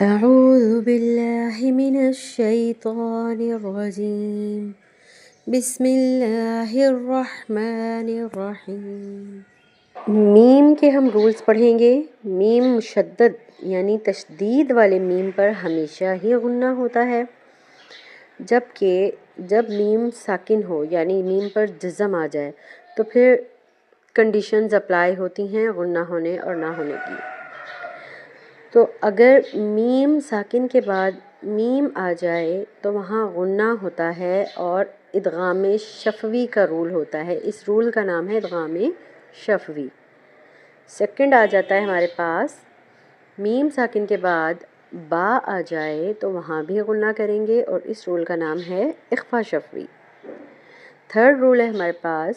أعوذ بالله من الشيطان الرجيم بسم اللہ الرحمن الرحیم۔ میم کے ہم رولز پڑھیں گے۔ میم مشدد یعنی تشدید والے میم پر ہمیشہ ہی غنہ ہوتا ہے، جبکہ جب میم ساکن ہو یعنی میم پر جزم آ جائے تو پھر کنڈیشنز اپلائی ہوتی ہیں غنہ ہونے اور نہ ہونے کی۔ تو اگر میم ساکن کے بعد میم آ جائے تو وہاں غنہ ہوتا ہے اور ادغام شفوی کا رول ہوتا ہے۔ اس رول کا نام ہے ادغام شفوی۔ سیکنڈ آ جاتا ہے ہمارے پاس میم ساکن کے بعد با آ جائے تو وہاں بھی غنہ کریں گے اور اس رول کا نام ہے اخفا شفوی۔ تھرڈ رول ہے ہمارے پاس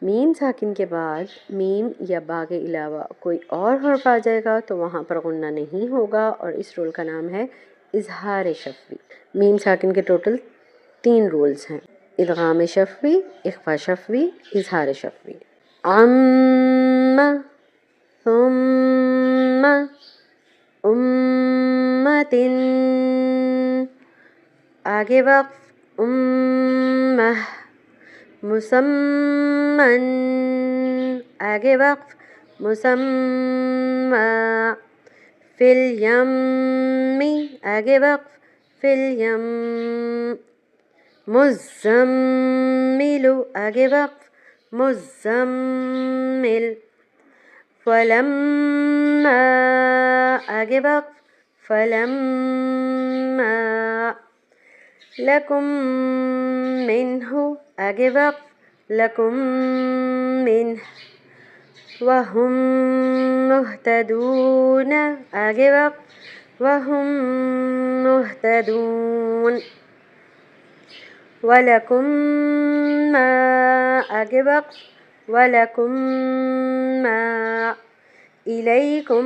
میم ساکن کے بعد میم یا با کے علاوہ کوئی اور حرف آ جائے گا تو وہاں پر غنہ نہیں ہوگا اور اس رول کا نام ہے اظہار شفوی۔ میم ساکن کے ٹوٹل 3 رولز ہیں: ادغام شفوی، اخفا شفوی، اظہار شفوی۔ عم، ثم، امت، آگے وقف، امہ، مسمن، آگے وقف، مسمع، فی الیم، آگے وقف، فی الیم، مزمل، آگے وقف، مزمل، فلما، آگے وقف، فلما، لکم منہ، آگے وقف، لکم منہ، وہم مہتدون، آگے وقف، وہم مہتدون، وَلَكُمْ مَا، آگے وقف، وَلَكُمْ مَا، إِلَيْكُمْ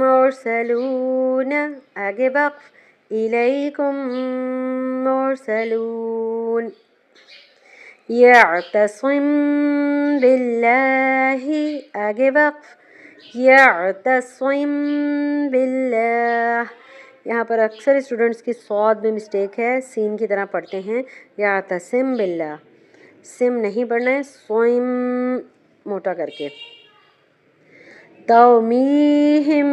مُرْسَلُونَ، آگے وقف، إِلَيْكُمْ مُرْسَلُونَ، يَعْتَصِمْ بِاللَّهِ، آگے وقف، يَعْتَصِمْ بِاللَّهِ۔ یہاں پر اکثر اسٹوڈنٹس کی صاد میں مسٹیک ہے، سین کی طرح پڑھتے ہیں یعتصم باللہ، سم نہیں پڑھنا ہے، سوئم موٹا کر کے۔ ترمیہم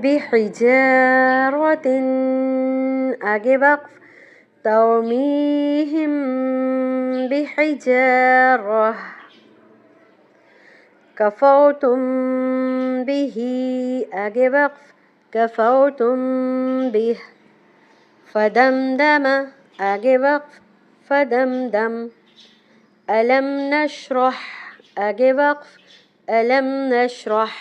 بحجارۃ، آگے وقف، ترمیہم بحجارہ، کفرتم بہ، آگے وقف، کفرتم بہ، فدمدم، آگے وقف، فدمدم، الم نشرح، آگے وقف، الم نشرح،